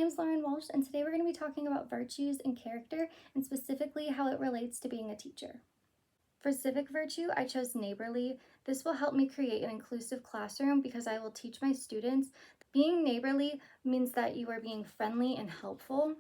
name is Lauren Walsh, and today we're going to be talking about virtues and character, and specifically how it relates to being a teacher. For civic virtue, I chose neighborly. This will help me create an inclusive classroom because I will teach my students. Being neighborly means that you are being friendly and helpful.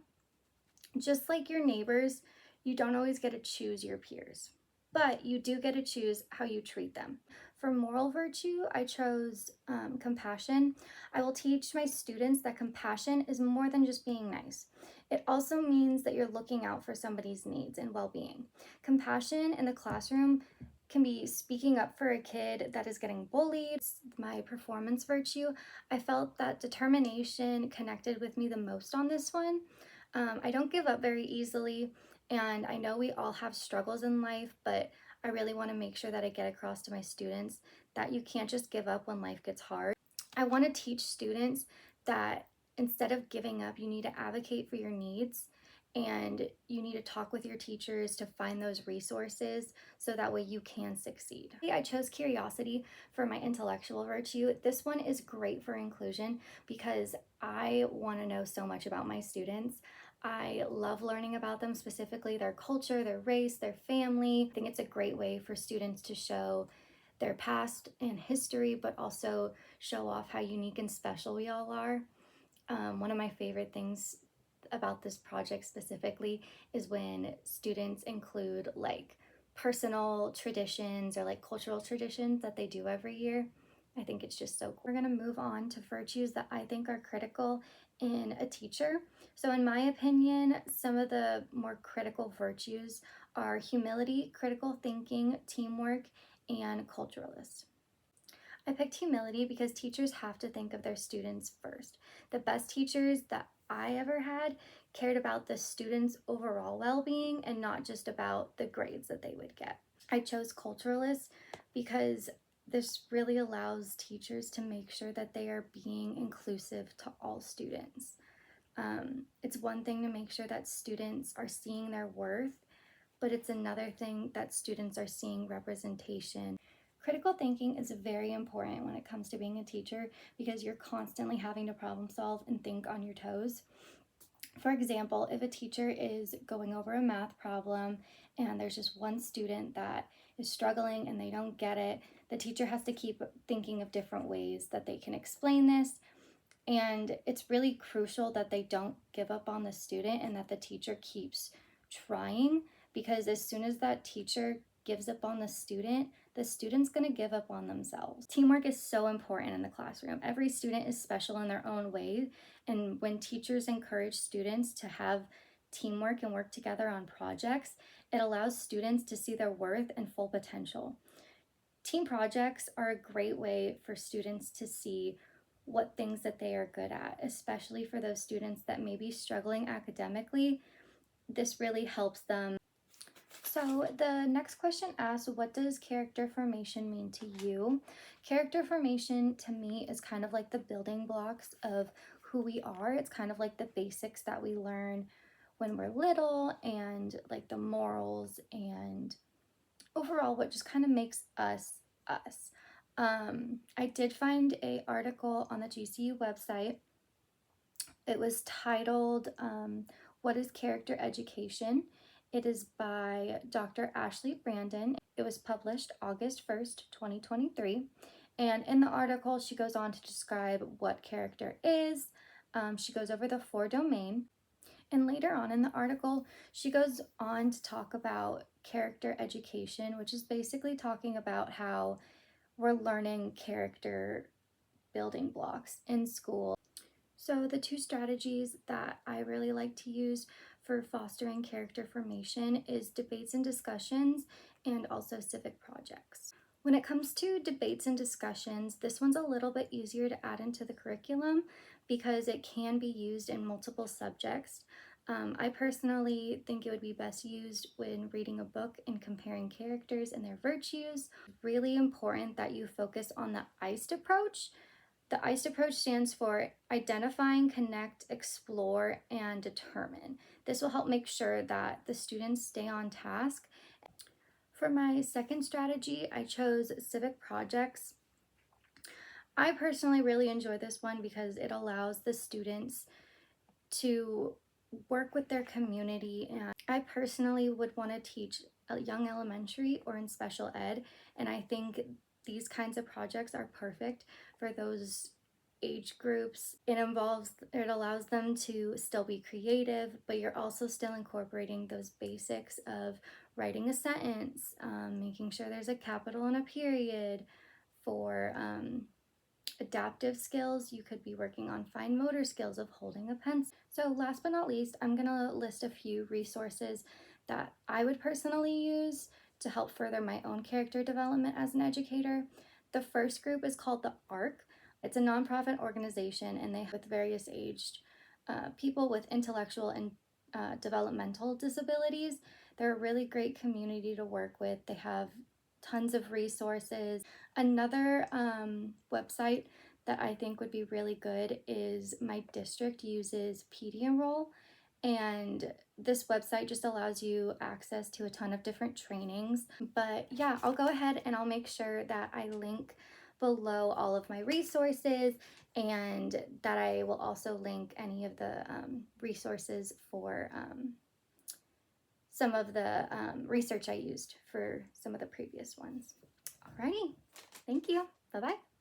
Just like your neighbors, you don't always get to choose your peers, but you do get to choose how you treat them. For moral virtue, I chose compassion. I will teach my students that compassion is more than just being nice. It also means that you're looking out for somebody's needs and well-being. Compassion in the classroom can be speaking up for a kid that is getting bullied. My performance virtue, I felt that determination connected with me the most on this one. I don't give up very easily, and I know we all have struggles in life, but I really want to make sure that I get across to my students that you can't just give up when life gets hard. I want to teach students that instead of giving up, you need to advocate for your needs and you need to talk with your teachers to find those resources so that way you can succeed. I chose curiosity for my intellectual virtue. This one is great for inclusion because I want to know so much about my students. I love learning about them, specifically their culture, their race, their family. I think it's a great way for students to show their past and history, but also show off how unique and special we all are. One of my favorite things about this project specifically is when students include like personal traditions or like cultural traditions that they do every year. I think it's just so cool. We're going to move on to virtues that I think are critical in a teacher. So in my opinion, some of the more critical virtues are humility, critical thinking, teamwork, and culturalist. I picked humility because teachers have to think of their students first. The best teachers that I ever had cared about the students' overall well-being and not just about the grades that they would get. I chose culturalist because this really allows teachers to make sure that they are being inclusive to all students. It's one thing to make sure that students are seeing their worth, but it's another thing that students are seeing representation. Critical thinking is very important when it comes to being a teacher because you're constantly having to problem solve and think on your toes. For example, if a teacher is going over a math problem and there's just one student that is struggling and they don't get it, the teacher has to keep thinking of different ways that they can explain this. And it's really crucial that they don't give up on the student and that the teacher keeps trying, because as soon as that teacher gives up on the student's going to give up on themselves. Teamwork is so important in the classroom. Every student is special in their own way, and when teachers encourage students to have teamwork and work together on projects, it allows students to see their worth and full potential. Team projects are a great way for students to see what things that they are good at, especially for those students that may be struggling academically. This really helps them. So the next question asks, what does character formation mean to you? Character formation to me is kind of like the building blocks of who we are. It's kind of like the basics that we learn when we're little, and like the morals and overall what just kind of makes us us. I did find a article on the GCU website. It was titled, What is Character Education? It is by Dr. Ashley Brandon. It was published August 1st, 2023. And in the article, she goes on to describe what character is. She goes over the 4 domains. And later on in the article, she goes on to talk about character education, which is basically talking about how we're learning character building blocks in school. So the 2 strategies that I really like to use for fostering character formation is debates and discussions, and also civic projects. When it comes to debates and discussions, this one's a little bit easier to add into the curriculum because it can be used in multiple subjects. I personally think it would be best used when reading a book and comparing characters and their virtues. Really important that you focus on the ICED approach. The ICED approach stands for identifying, connect, explore, and determine. This will help make sure that the students stay on task. For my second strategy, I chose civic projects. I personally really enjoy this one because it allows the students to work with their community. And I personally would want to teach a young elementary or in special ed, and I think these kinds of projects are perfect for those age groups. It allows them to still be creative, but you're also still incorporating those basics of writing a sentence, making sure there's a capital and a period. For adaptive skills, you could be working on fine motor skills of holding a pencil. So last but not least, I'm gonna list a few resources that I would personally use to help further my own character development as an educator. The first group is called the ARC. It's a nonprofit organization, and they have various aged people with intellectual and developmental disabilities. They're a really great community to work with. They have tons of resources. Another website that I think would be really good is my district uses PD Enroll, and this website just allows you access to a ton of different trainings. But yeah, I'll go ahead and I'll make sure that I link below all of my resources, and that I will also link any of the resources for some of the research I used for some of the previous ones. Alrighty, thank you. Bye-bye.